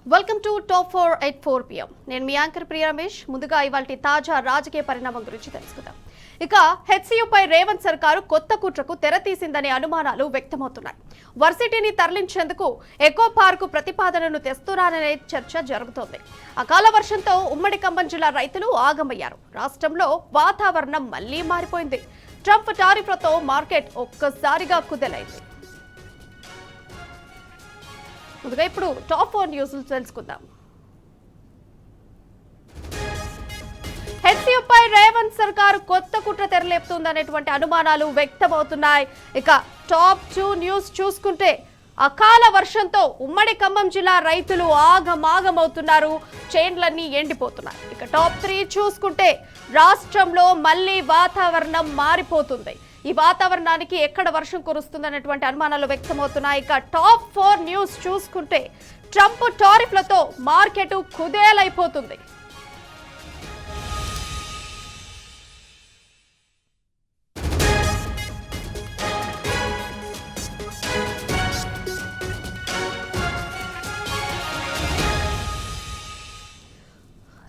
Welcome to top 4 at 4 PM. నేను మీ anchor ప్రియ రమేష్. ముందుగా ఇవాల్టి తాజా రాజకీయ పరిణామం గురించి తెలుసుకుందాం. ఇక హెచ్సియుపై రేవంత్ సర్కారు కొత్త కుట్రకు తెరతీసిందనే అనుమానాలు వ్యక్తమవుతున్నాయి. వర్సిటీని తరలించేందుకు ఎకో పార్కు ప్రతిపాదనను తెస్తున్నారనే చర్చ జరుగుతోంది. అకాల వర్షంతో ఉమ్మడి ఖమ్మం జిల్లా రైతులు ఆగమయ్యారు. రాష్ట్రంలో వాతావరణం మళ్లీ మారిపోయింది. ట్రంప్ టారిఫ్లతో మార్కెట్ ఒక్కసారిగా కుదేలైంది. ముందుగా ఇప్పుడు టాప్ 4 న్యూస్ తెలుసుకుందాం. హెచ్సియుపై రేవంత్ సర్కారు కొత్త కుట్ర తెరలేపుతుందనేటువంటి అనుమానాలు వ్యక్తమవుతున్నాయి. ఇక టాప్ 2 న్యూస్ చూసుకుంటే అకాల వర్షంతో ఉమ్మడి ఖమ్మం జిల్లా రైతులు ఆగమాగమవుతున్నారు. చేన్లన్నీ ఎండిపోతున్నాయి. ఇక టాప్ 3 చూసుకుంటే రాష్ట్రంలో మళ్లీ వాతావరణం మారిపోతుంది. ఈ వాతావరణానికి ఎక్కడ వర్షం కురుస్తుందనేటువంటి అనుమానాలు వ్యక్తమవుతున్నాయి. ఇక టాప్ 4 న్యూస్ చూసుకుంటే ట్రంప్ టారిఫ్లతో మార్కెట్ కుదేలైపోతుంది.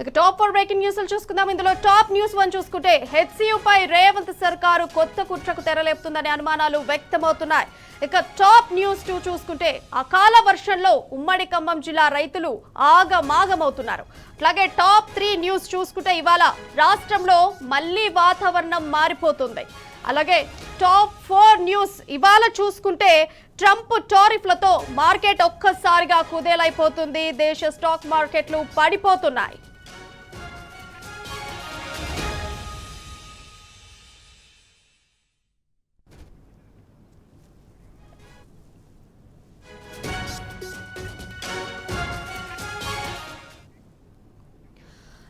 ఇక టాప్ 4 బ్రేకింగ్ న్యూస్ చూసుకుందాం. ఇందులో టాప్ న్యూస్ 1 చూసుకుంటే హెచ్సియుపై రేవంత్ సర్కారు కొత్త కుట్రకు తెరలేపుతుందనే అనుమానాలు వ్యక్తమవుతున్నాయి. ఇక టాప్ న్యూస్ 2 చూసుకుంటే అకాల వర్షంలో ఉమ్మడి ఖమ్మం జిల్లా రైతులు ఆగమాగమవుతున్నారు. అట్లాగే టాప్ 3 న్యూస్ చూసుకుంటే ఇవాళ రాష్ట్రంలో మళ్లీ వాతావరణం మారిపోతుంది. అలాగే టాప్ 4 న్యూస్ ఇవాళ చూసుకుంటే ట్రంప్ టారిఫ్లతో మార్కెట్ ఒక్కసారిగా కుదేలైపోతుంది. దేశ స్టాక్ మార్కెట్లు పడిపోతున్నాయి.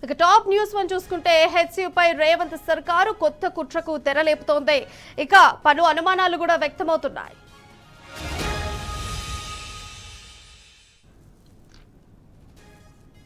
ఇక టాప్ న్యూస్ 1 చూసుకుంటే హెచ్సియుపై రేవంత్ సర్కారు కొత్త కుట్రకు తెరలేపుతోంది. ఇక పలు అనుమానాలు కూడా వ్యక్తమవుతున్నాయి.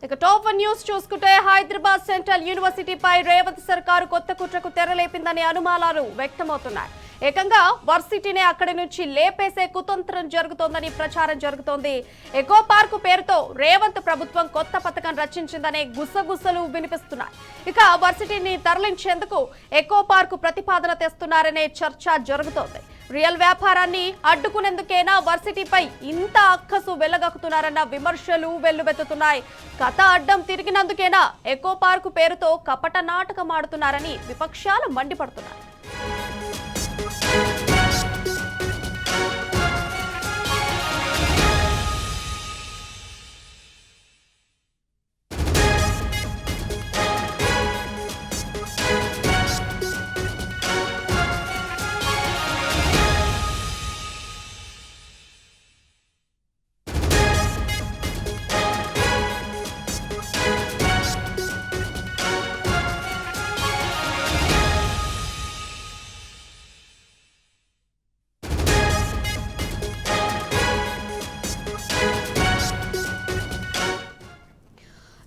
ఇక టాప్ 1 న్యూస్ చూసుకుంటే హైదరాబాద్ సెంట్రల్ యూనివర్సిటీపై రేవంత్ సర్కారు కొత్త కుట్రకు తెరలేపిందనే అనుమానాలు వ్యక్తమవుతున్నాయి. ఏకంగా వర్సిటీనే అక్కడి నుంచి లేపేసే కుతంత్రం జరుగుతోందని ప్రచారం జరుగుతోంది. ఎకో పార్కు పేరుతో రేవంత్ ప్రభుత్వం కొత్త పథకం రచించిందనే గుసగుసలు వినిపిస్తున్నాయి. ఇక వర్సిటీని తరలించేందుకు ఎకో పార్కు ప్రతిపాదన తెస్తున్నారనే చర్చ జరుగుతోంది. రియల్ వ్యాపారాన్ని అడ్డుకునేందుకేనా వర్సిటీపై ఇంత అక్కసు వెళ్లగక్కుతున్నారన్న విమర్శలు వెల్లువెత్తుతున్నాయి. కథ అడ్డం తిరిగినందుకేనా ఎకో పార్కు పేరుతో కపట నాటకం ఆడుతున్నారని విపక్షాలు మండిపడుతున్నాయి.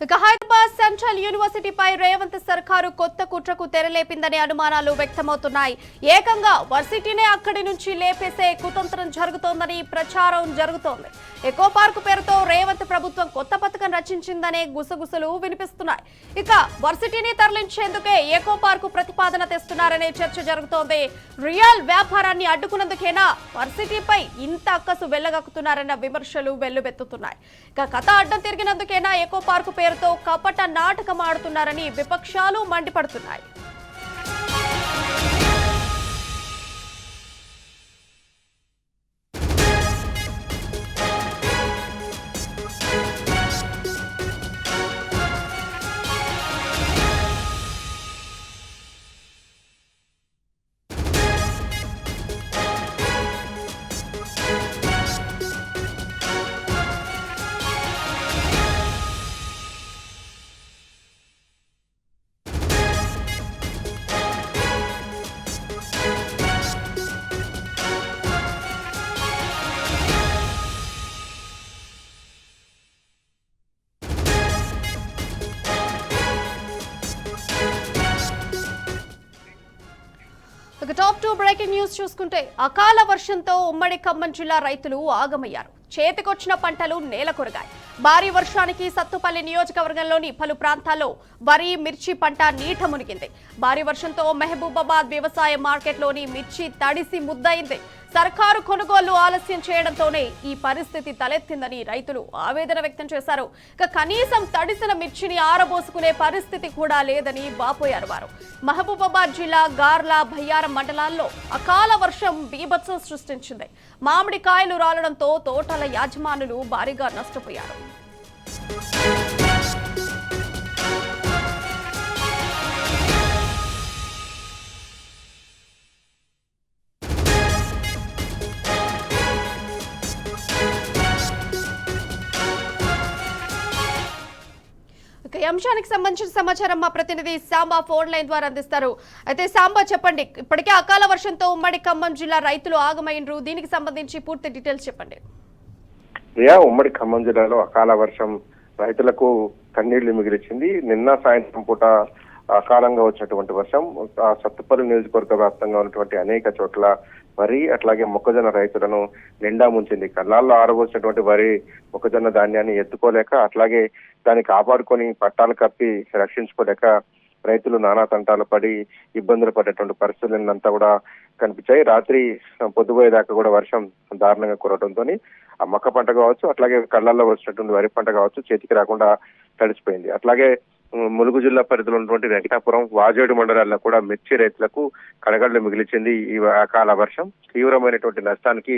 ఇక హైదరాబాద్ సెంట్రల్ యూనివర్సిటీపై రేవంత్ సర్కారు కొత్త కుట్రకు తెరలేపిందనే అనుమానాలు వ్యక్తమవుతున్నాయి. ఏకంగా వర్సిటీనే అక్కడి నుంచి లేపేసే కుతంత్రం జరుగుతోందని ప్రచారం జరుగుతోంది. ఎకో పార్కు పేరుతో రేవంత్ ప్రభుత్వం కొత్త పథకం రచించిందనే గుసగుసలు వినిపిస్తున్నాయి. ఇక వర్సిటీని తరలించేందుకే ఎకో పార్కు ప్రతిపాదన తెస్తున్నారనే చర్చ జరుగుతోంది. రియల్ వ్యాపారాన్ని అడ్డుకున్నందుకేనా వర్సిటీపై ఇంత అక్కసు వెళ్లగక్కుతున్నారన్న విమర్శలు వెల్లువెత్తుతున్నాయి. ఇక కథ అడ్డం తిరిగినందుకేనా ఎకో పార్కు పేరుతో కపట నాటకం ఆడుతున్నారని విపక్షాలు మండిపడుతున్నాయి. ఇక టాప్ 2 బ్రేకింగ్ న్యూస్ చూసుకుంటే అకాల వర్షంతో ఉమ్మడి ఖమ్మం జిల్లా రైతులు ఆగమయ్యారు. చేతికొచ్చిన పంటలు నేలకొరిగాయి. భారీ వర్షానికి సత్తుపల్లి నియోజకవర్గంలోని పలు ప్రాంతాల్లో వరి, మిర్చి పంట నీట మునిగింది. భారీ వర్షంతో మహబూబాబాద్ వ్యవసాయ మార్కెట్లోని మిర్చి తడిసి ముద్దయింది. సర్కారు కొనుగోళ్లు ఆలస్యం చేయడంతోనే ఈ పరిస్థితి తలెత్తిందని రైతులు ఆవేదన వ్యక్తం చేశారు. కనీసం తడిసిన మిర్చిని ఆరబోసుకునే పరిస్థితి కూడా లేదని వాపోయారు వారు. మహబూబాబాద్ జిల్లా గార్ల, బయ్యారం మండలాల్లో అకాల వర్షం బీభత్సం సృష్టించింది. మామిడి కాయలు రాలడంతో తోటల యాజమానులు భారీగా నష్టపోయారు. ఈ అంశానికి సంబంధించిన సమాచారం మా ప్రతినిధి సాంబా ఫోన్ లైన్ ద్వారా అందిస్తారు. అయితే సాంబా, చెప్పండి, ఇప్పటికే అకాల వర్షంతో ఉమ్మడి ఖమ్మం జిల్లా రైతులు ఆగమైనరు. దీనికి సంబంధించి పూర్తి డీటెయిల్స్ చెప్పండి. ఉమ్మడి ఖమ్మం జిల్లాలో అకాల వర్షం రైతులకు కన్నీళ్లు మిగిలిచింది. నిన్న సాయంత్రం పూట అకాలంగా వచ్చినటువంటి వర్షం సత్తుపల్లి నియోజకవర్గ వ్యాప్తంగా ఉన్నటువంటి అనేక చోట్ల వరి అట్లాగే మొక్కజొన్న రైతులను నిండా ముంచింది. కళ్ళాల్లో ఆరబోసినటువంటి వరి, మొక్కజొన్న ధాన్యాన్ని ఎత్తుకోలేక అట్లాగే దాన్ని కాపాడుకొని పట్టాలు కప్పి రక్షించుకోలేక రైతులు నానా తంటాలు పడి ఇబ్బందులు పడేటువంటి పరిస్థితులంతా కూడా కనిపించాయి. రాత్రి పొద్దుపోయేదాకా కూడా వర్షం దారుణంగా కురవడంతో ఆ మొక్క పంట కావచ్చు, అట్లాగే కళ్ళల్లో వచ్చినటువంటి వరి పంట కావచ్చు చేతికి రాకుండా తడిసిపోయింది. అట్లాగే ములుగు జిల్లా పరిధిలో ఉన్నటువంటి వెంకటాపురం, వాజేడు మండలాల్లో కూడా మిర్చి రైతులకు కడగళ్లు మిగిలిచింది. ఈ అకాల వర్షం తీవ్రమైనటువంటి నష్టానికి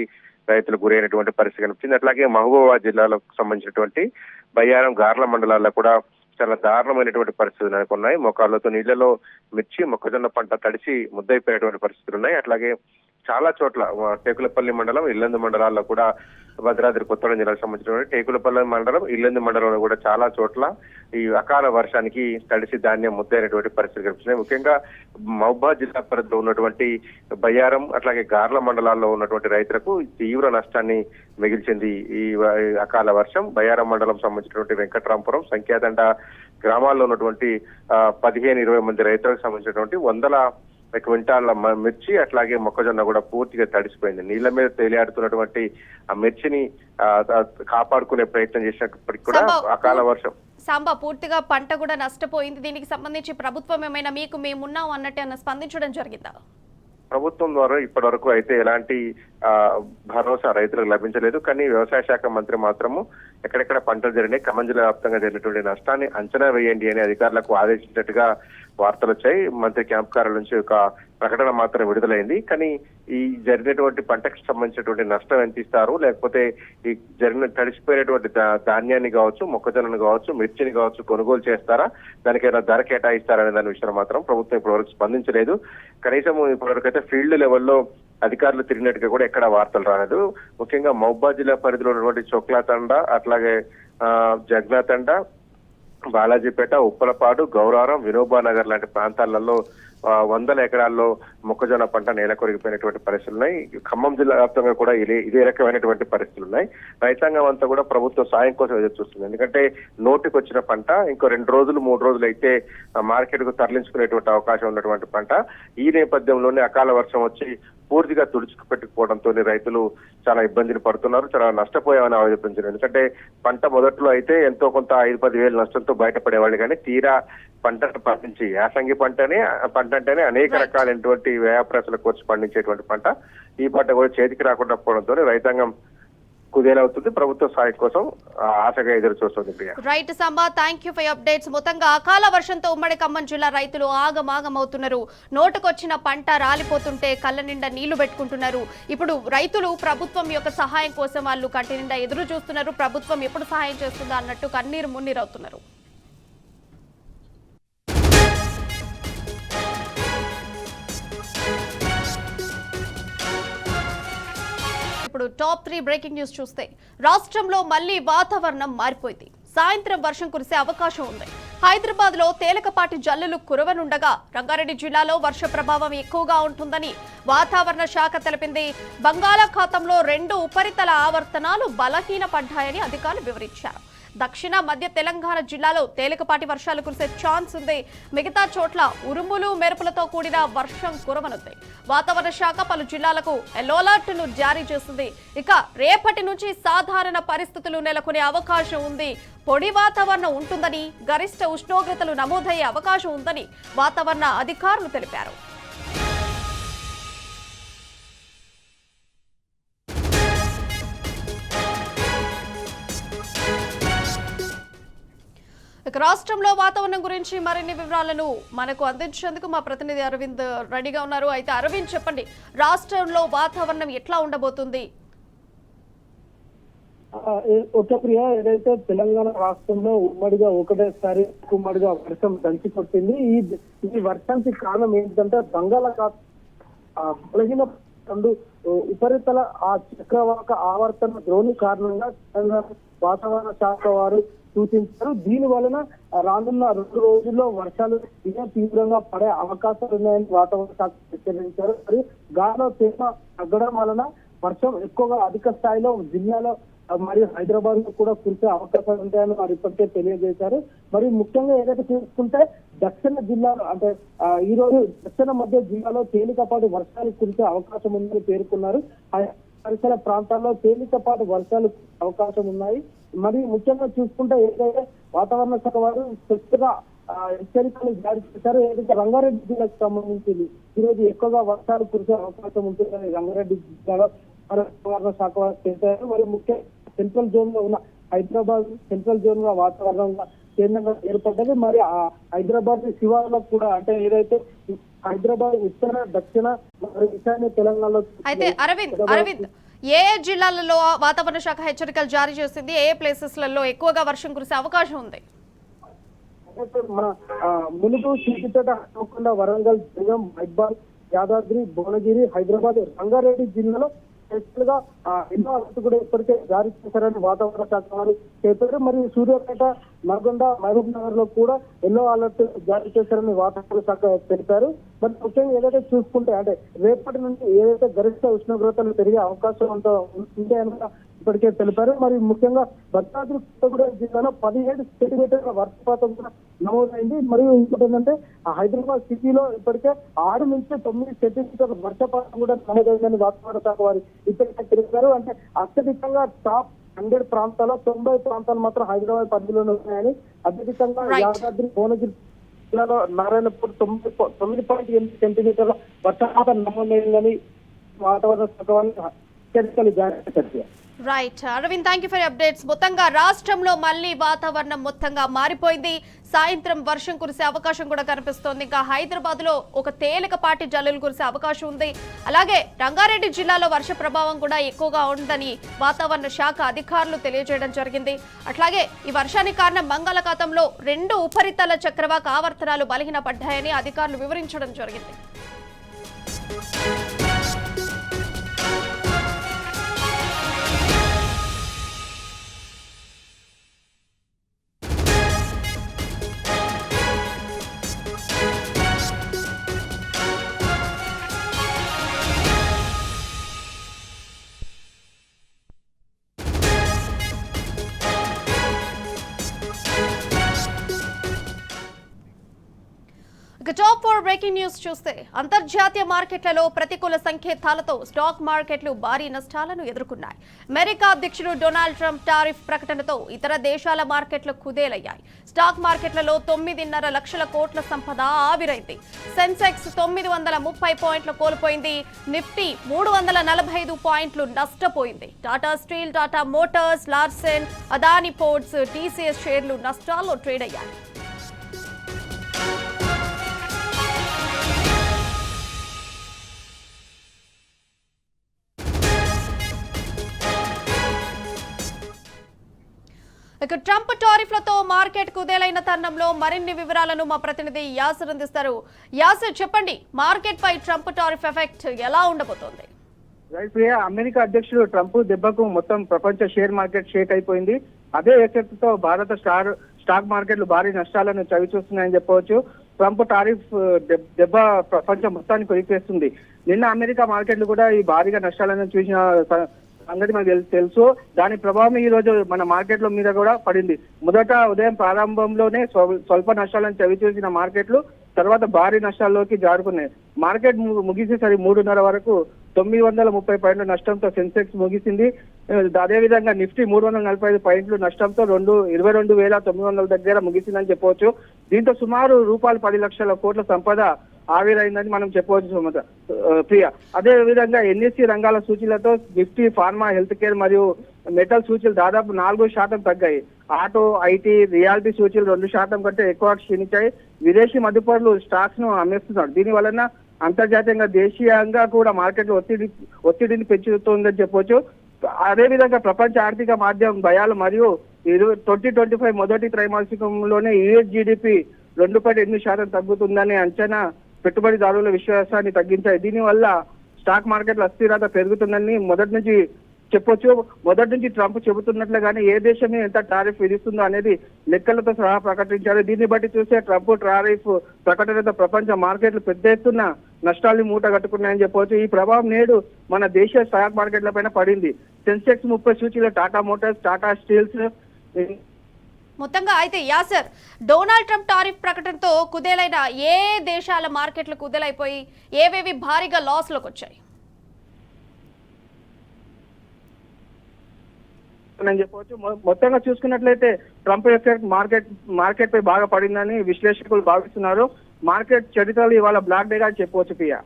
రైతులు గురైనటువంటి పరిస్థితి కనిపించింది. అట్లాగే మహబూబాబాద్ జిల్లాలో సంబంధించినటువంటి బయ్యారం, గార్ల మండలాల్లో కూడా చాలా దారుణమైనటువంటి పరిస్థితులు నెలకొన్నాయి. మోకాళ్ళతో నీళ్లలో మిర్చి, మొక్కజొన్న పంట తడిసి ముద్దయిపోయినటువంటి పరిస్థితులు ఉన్నాయి. అట్లాగే చాలా చోట్ల టేకులపల్లి మండలం, ఇల్లందు మండలాల్లో కూడా భద్రాద్రి కొత్తగూడెం జిల్లాకు సంబంధించినటువంటి టేకులపల్లి మండలం, ఇల్లందు మండలంలో కూడా చాలా చోట్ల ఈ అకాల వర్షానికి తడిసి ధాన్యం ముద్దైనటువంటి పరిస్థితి కనిపిస్తున్నాయి. ముఖ్యంగా మహబూబాబాద్ జిల్లా పరిధిలో ఉన్నటువంటి బయ్యారం అట్లాగే గార్ల మండలాల్లో ఉన్నటువంటి రైతులకు తీవ్ర నష్టాన్ని మిగిల్చింది ఈ అకాల వర్షం. బయ్యారం మండలం సంబంధించినటువంటి వెంకట్రాంపురం, సంఖ్యాదండ గ్రామాల్లో ఉన్నటువంటి 15-20 మంది రైతులకు సంబంధించినటువంటి 100 క్వింటాల మిర్చి అట్లాగే మొక్కజొన్న కూడా పూర్తిగా తడిసిపోయింది. నీళ్ల మీద తేలియాడుతున్నటువంటి ఆ మిర్చిని కాపాడుకునే ప్రయత్నం చేసినప్పటికీ కూడా అకాల వర్షం సాంబా పూర్తిగా పంట కూడా నష్టపోయింది. దీనికి సంబంధించి ప్రభుత్వం ఏమైనా మేమున్నాం అన్నట్టు స్పందించడం జరిగిందా? ప్రభుత్వం ద్వారా ఇప్పటి వరకు అయితే ఎలాంటి భరోసా రైతులకు లభించలేదు. కానీ వ్యవసాయ శాఖ మంత్రి మాత్రము ఎక్కడెక్కడ పంటలు జరిగినాయి, ఖమ్మం జిల్లా వ్యాప్తంగా జరిగినటువంటి నష్టాన్ని అంచనా వేయండి అని అధికారులకు ఆదేశించినట్టుగా వార్తలు వచ్చాయి. మంత్రి క్యాంప్ కార్యాలయం నుంచి ఒక ప్రకటన మాత్రం విడుదలైంది. కానీ ఈ జరిగినటువంటి పంటకు సంబంధించినటువంటి నష్టం ఎంత ఇస్తారు, లేకపోతే ఈ జరిగిన తడిసిపోయినటువంటి ధాన్యాన్ని కావచ్చు, మొక్కజొన్నను కావచ్చు, మిర్చిని కావచ్చు కొనుగోలు చేస్తారా, దానికైనా ధర కేటాయిస్తారా అనే దాని విషయంలో మాత్రం ప్రభుత్వం ఇప్పటివరకు స్పందించలేదు. కనీసం ఇప్పటివరకు అయితే ఫీల్డ్ లెవెల్లో అధికారులు తిరిగినట్టుగా కూడా ఎక్కడ వార్తలు రాలేదు. ముఖ్యంగా మహబూబాబాద్ జిల్లా పరిధిలో ఉన్నటువంటి చోక్లా తండ, అట్లాగే జగ్నా తండ, బాలాజీపేట, ఉప్పలపాడు, గౌరారం, వినోబా నగర్ లాంటి ప్రాంతాలలో 100 ఎకరాల్లో మొక్కజొన్న పంట నేల కొరిగిపోయినటువంటి పరిస్థితులు ఉన్నాయి. ఖమ్మం జిల్లా వ్యాప్తంగా కూడా ఇదే రకమైనటువంటి పరిస్థితులు ఉన్నాయి. రైతాంగం అంతా కూడా ప్రభుత్వ సాయం కోసం ఎదురు చూస్తుంది. ఎందుకంటే నోటికి వచ్చిన పంట ఇంకో 2 రోజులు 3 రోజులు అయితే మార్కెట్ కు తరలించుకునేటువంటి అవకాశం ఉన్నటువంటి పంట. ఈ నేపథ్యంలోనే అకాల వర్షం వచ్చి పూర్తిగా తుడిచిపెట్టుకోవడంతో రైతులు చాలా ఇబ్బందులు పడుతున్నారు, చాలా నష్టపోయామని ఆవేదించారు. ఎందుకంటే పంట మొదట్లో అయితే ఎంతో కొంత 5-10 వేలు నష్టంతో బయటపడేవాళ్ళు, కానీ తీరా పంట పండించి యాసంగి పంట అంటేనే అనేక రకాలైనటువంటి వ్యయప్రసలకు వచ్చి పండించేటువంటి పంట. ఈ పంట కూడా చేతికి రాకుండా పోవడంతో రైతాంగం కుదేలవుతుంది. ప్రభుత్వ సాయం కోసం ఆశగా ఎదురు చూస్తుంది. Right Samba, thank you for updates. మొత్తంగా అకాల వర్షంతో ఉమ్మడి ఖమ్మం జిల్లా రైతులు ఆగమాగమవుతున్నారు. నోటుకొచ్చిన పంట రాలిపోతుంటే కళ్ళ నిండా నీళ్లు పెట్టుకుంటున్నారు. ఇప్పుడు రైతులు ప్రభుత్వం యొక్క సహాయం కోసం వాళ్ళు కంటి నిండా ఎదురు చూస్తున్నారు. ప్రభుత్వం ఎప్పుడు సహాయం చేస్తుందా అన్నట్టు కన్నీరు మున్నీరవుతున్నారు. ఇప్పుడు టాప్ 3 బ్రేకింగ్ న్యూస్ చూస్తే, రాష్ట్రంలో మళ్లీ వాతావరణం మారిపోయింది. సాయంత్రం వర్షం కురిసే అవకాశం ఉంది. హైదరాబాద్ లో తేలికపాటి జల్లులు కురవనుండగా రంగారెడ్డి జిల్లాలో వర్ష ప్రభావం ఎక్కువగా ఉంటుందని వాతావరణ శాఖ తెలిపింది. బంగాళాఖాతంలో 2 ఉపరితల ఆవర్తనాలు బలహీనపడ్డాయని అధికారులు వివరించారు. దక్షిణ మధ్య తెలంగాణ జిల్లాలో తేలికపాటి వర్షాలు కురిసే ఛాన్స్ ఉంది. మిగతా చోట్ల ఉరుములు మెరుపులతో కూడిన వర్షం కురవనుంది. వాతావరణ శాఖ పలు జిల్లాలకు ఎల్లో అలర్ట్ ను జారీ చేసింది. ఇక రేపటి నుంచి సాధారణ పరిస్థితులు నెలకొనే అవకాశం ఉంది. పొడి వాతావరణం ఉంటుందని, గరిష్ట ఉష్ణోగ్రతలు నమోదయ్యే అవకాశం ఉందని వాతావరణ అధికారులు తెలిపారు. రాష్ట్రంలో వాతావరణం గురించి మరిన్ని వివరాలను మనకు అందించేందుకు మా ప్రతినిధి అరవింద్ రెడీగా ఉన్నారు. అయితే అరవింద్, చెప్పండి, రాష్ట్రంలో వాతావరణం ఎట్లా ఉండబోతుంది? ఓకే ప్రియా, ఏదైతే తెలంగాణ రాష్ట్రంలో ఒకటేసారి వర్షం దంచి కొట్టింది. ఈ వర్షానికి కారణం ఏంటంటే బలహీన ఉపరితల ఆ చక్రవాక ఆవర్తన ద్రోణి కారణంగా తెలంగాణ వాతావరణ శాఖ వారు సూచించారు. దీని వలన రానున్న 2 రోజుల్లో వర్షాలు ఇంకా తీవ్రంగా పడే అవకాశాలు ఉన్నాయని వాతావరణ శాఖ హెచ్చరించారు. మరి గాలిలో తేమ తగ్గడం వలన వర్షం ఎక్కువగా అధిక స్థాయిలో జిల్లాలో మరియు హైదరాబాద్ లో కూడా కురిసే అవకాశాలు ఉంటాయని వారు ఇప్పటికే తెలియజేశారు. మరి ముఖ్యంగా ఏదైతే చూసుకుంటే దక్షిణ జిల్లాలో అంటే ఈ రోజు దక్షిణ మధ్య జిల్లాలో తేలికపాటి వర్షాలు కురిసే అవకాశం ఉందని పేర్కొన్నారు. పరిసర ప్రాంతాల్లో తేలికపాటి వర్షాలు అవకాశం ఉన్నాయి. మరి ముఖ్యంగా చూసుకుంటే ఏదైతే వాతావరణ శాఖ వారు స్పెషల్గా హెచ్చరికలు జారీ చేశారు. ఏదైతే రంగారెడ్డి జిల్లాకు సంబంధించి ఈ రోజు ఎక్కువగా వర్షాలు కురిసే అవకాశం ఉంటుందని రంగారెడ్డి జిల్లాలో వాతావరణ శాఖ వారు తెలిపారు. మరి ముఖ్య సెంట్రల్ జోన్ లో ఉన్న హైదరాబాద్ సెంట్రల్ జోన్ గా వాతావరణంగా కేంద్రంగా ఏర్పడ్డది. మరి ఆ హైదరాబాద్ శివార్లకు కూడా అంటే ఏదైతే హైదరాబాద్ ఉత్తర దక్షిణ మరియు ఈశాన్య తెలంగాణలో అయితే అరవింద్ ఏ జిల్లాలలో వాతావరణ శాఖ హెచ్చరికలు జారీ చేసింది? ఏ ప్లేసెస్ లలో ఎక్కువగా వర్షం కురిసే అవకాశం ఉంది? మన ములుగు, సిద్దిపేట, హనుమకొండ, వరంగల్, జనగాం, మైబాద్, యాదాద్రి, భువనగిరి, హైదరాబాద్, రంగారెడ్డి జిల్లాలో స్పెషల్ గా ఎన్నో అలర్ట్ కూడా ఇప్పటికే జారీ చేశారని వాతావరణ శాఖ వారు చెప్పారు. మరియు సూర్యాపేట, నల్గొండ, మహబూబ్ నగర్ లో కూడా ఎన్నో అలర్ట్ జారీ చేశారని వాతావరణ శాఖ తెలిపారు. మరి ముఖ్యంగా ఏదైతే చూసుకుంటే అంటే రేపటి నుంచి ఏదైతే గరిష్ట ఉష్ణోగ్రతలు పెరిగే అవకాశం ఉంటే అని ఇప్పటికే తెలిపారు. మరి ముఖ్యంగా భద్రాద్రి కొత్తగూడెం జిల్లాలో 17 సెంటీమీటర్ల వర్షపాతం కూడా నమోదైంది. మరియు ఇంకోటి ఏంటంటే హైదరాబాద్ సిటీలో ఇప్పటికే 6 నుంచి 9 సెంటీమీటర్ల వర్షపాతం కూడా నమోదైందని వాతావరణ శాఖ వారు ఇప్పటికే తెలిపారు. అంటే అత్యధికంగా టాప్ 100 ప్రాంతాల్లో 90 ప్రాంతాలు మాత్రం హైదరాబాద్ పరిధిలోనే ఉన్నాయని, అత్యధికంగా యాదాద్రి, భువనగిరి జిల్లాలో నారాయణపూర్ 9.8 సెంటీమీటర్ల వర్షపాతం నమోదైందని వాతావరణ శాఖ వారు హెచ్చరికలు జారీ చేశారు. Right Aravind, thank you for updates. మొత్తంగా రాష్ట్రంలో మళ్ళీ వాతావరణం మొత్తంగా మారిపోయింది. సాయంత్రం వర్షం కురిసే అవకాశం కూడా కనిపిస్తోంది. ఇంకా హైదరాబాద్ లో ఒక తేలికపాటి జల్లులు కురిసే అవకాశం ఉంది. అలాగే రంగారెడ్డి జిల్లాలో వర్ష ప్రభావం కూడా ఎక్కువగా ఉందని వాతావరణ శాఖ అధికారులు తెలియజేయడం జరిగింది. అట్లాగే ఈ వర్షానికి కారణం బంగాళాఖాతంలో 2 ఉపరితల చక్రవాక ఆవర్తనాలు బలహీనపడ్డాయని అధికారులు వివరించడం జరిగింది. టాప్ 4 బ్రేకింగ్ న్యూస్ చూస్తే అంతర్జాతీయ మార్కెట్లలో ప్రతికూల సంకేతాలతో స్టాక్ మార్కెట్లు భారీ నష్టాలను ఎదుర్కొన్నాయి. అమెరికా అధ్యక్షుడు డొనాల్డ్ ట్రంప్ టారిఫ్ ప్రకటనతో ఇతర దేశాల మార్కెట్లు కుదేలయ్యాయి. స్టాక్ మార్కెట్లలో 9.5 లక్షల కోట్ల సంపద ఆవిరైంది. సెన్సెక్స్ 930 పాయింట్లు కోల్పోయింది. నిఫ్టీ 345 పాయింట్లు నష్టపోయింది. Tata steel, Tata Motors, Larsen, Adani ports, TCS షేర్లు నష్టాల్లో ట్రేడ్ అయ్యాయి. ఇక ట్రంప్ టారిఫ్లతో మార్కెట్ కుదేలైన తరుణంలో మరిన్ని వివరాలను మా ప్రతినిధి యాసిర్ అందిస్తారు. యాసిర్, చెప్పండి, మార్కెట్ పై ట్రంప్ టారిఫ్ ఎఫెక్ట్ ఎలా ఉండబోతోంది? అమెరికా అధ్యక్షుడు ట్రంప్ దెబ్బకు మొత్తం ప్రపంచ షేర్ మార్కెట్ షేక్ అయిపోయింది. అదే ఎఫెక్ట్ తో భారత స్టాక్ మార్కెట్లు భారీ నష్టాలను చవిచూస్తున్నాయని చెప్పవచ్చు. ట్రంప్ టారిఫ్ దెబ్బ ప్రపంచం మొత్తాన్ని కొలిపేస్తుంది. నిన్న అమెరికా మార్కెట్లు కూడా ఈ భారీగా నష్టాలను చూసిన సంగతి మనకు తెలుసు. దాని ప్రభావం ఈ రోజు మన మార్కెట్ల మీద కూడా పడింది. మొదట ఉదయం ప్రారంభంలోనే స్వల్ప నష్టాలను చవిచూసిన మార్కెట్లు తర్వాత భారీ నష్టాల్లోకి జారుకున్నాయి. మార్కెట్ ముగిసేసరి 3:30 వరకు 930 పాయింట్ల నష్టంతో సెన్సెక్స్ ముగిసింది. అదేవిధంగా నిఫ్టీ 345 పాయింట్లు నష్టంతో 22,900 దగ్గర ముగిసిందని చెప్పవచ్చు. దీంతో సుమారు రూపాయలు 10 లక్షల కోట్ల సంపద ఆవిరైందని మనం చెప్పవచ్చు ప్రియ. అదే విధంగా ఎన్ఎస్సి రంగాల సూచీలతో నిఫ్టీ, ఫార్మా, హెల్త్ కేర్ మరియు మెటల్ సూచీలు దాదాపు 4% తగ్గాయి. ఆటో, ఐటీ, రియాలిటీ సూచీలు 2% కంటే ఎక్కువ క్షీణించాయి. విదేశీ మదుపరులు స్టాక్స్ ను అమ్మేస్తున్నారు. దీని వలన అంతర్జాతీయంగా దేశీయంగా కూడా మార్కెట్ ఒత్తిడిని పెంచుతుందని చెప్పవచ్చు. అదేవిధంగా ప్రపంచ ఆర్థిక మాధ్యమం భయాలు మరియు 2025 మొదటి త్రైమాసికంలోనే యుఎస్ జీడిపి 2.8% తగ్గుతుందనే అంచనా పెట్టుబడిదారుల విశ్వాసాన్ని తగ్గించాయి. దీనివల్ల స్టాక్ మార్కెట్ల అస్థిరత పెరుగుతుందని మొదటి నుంచి చెప్పొచ్చు. మొదటి నుంచి ట్రంప్ చెబుతున్నట్లుగానే ఏ దేశం ఎంత టారిఫ్ విధిస్తుందో అనేది లెక్కలతో సహా ప్రకటించారు. దీన్ని బట్టి చూస్తే ట్రంప్ టారిఫ్ ప్రకటనతో ప్రపంచ మార్కెట్లు పెద్ద ఎత్తున నష్టాల్ని మూట కట్టుకున్నాయని చెప్పవచ్చు. ఈ ప్రభావం నేడు మన దేశ స్టాక్ మార్కెట్ల పైన పడింది. సెన్సెక్స్ 30 సూచీలో టాటా మోటార్స్, టాటా స్టీల్స్ మొత్తంగా అయితే యాసర్, డొనాల్డ్ ట్రంప్ టారిఫ్ ప్రకటనతో కుదేలైన ఏ దేశాల మార్కెట్లు కుదేలైపోయి ఏవేవి భారీగా లాస్ లోకి వచ్చాయి అని చెప్పవచ్చు. మొత్తంగా చూసుకున్నట్లయితే ట్రంప్ ఎఫెక్ట్ మార్కెట్ పై బాగా పడిందని విశ్లేషకులు భావిస్తున్నారు. మార్కెట్ చరిత్రలో ఇవాళ బ్లాక్ డేగా చెప్పవచ్చు Priya.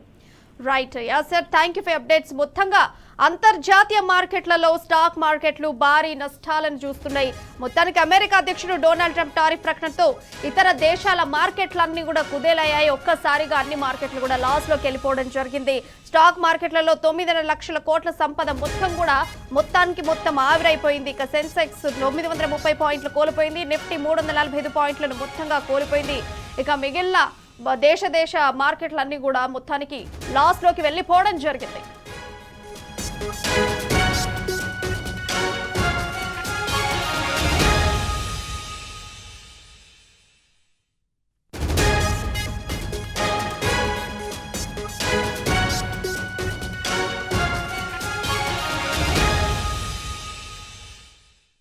Right Acer, thank you for updates. మొత్తంగా అంతర్జాతీయ మార్కెట్లలో స్టాక్ మార్కెట్లు భారీ నష్టాలను చూస్తున్నాయి. మొత్తానికి అమెరికా అధ్యక్షుడు డొనాల్డ్ ట్రంప్ టారిఫ్ ప్రకటనతో ఇతర దేశాల మార్కెట్లన్నీ కూడా కుదేలయ్యాయి. ఒక్కసారిగా అన్ని మార్కెట్లు కూడా లాస్ లోకి వెళ్ళిపోవడం జరిగింది. స్టాక్ మార్కెట్లలో 9 లక్షల కోట్ల సంపద మొత్తం ఆవిరైపోయింది. ఇక సెన్సెక్స్ 930 పాయింట్లు కోల్పోయింది. నిఫ్టీ 345 పాయింట్లను మొత్తంగా కోల్పోయింది. ఇక మిగిలిన దేశ మార్కెట్లన్నీ కూడా మొత్తానికి లాస్ లోకి వెళ్ళిపోవడం జరిగింది.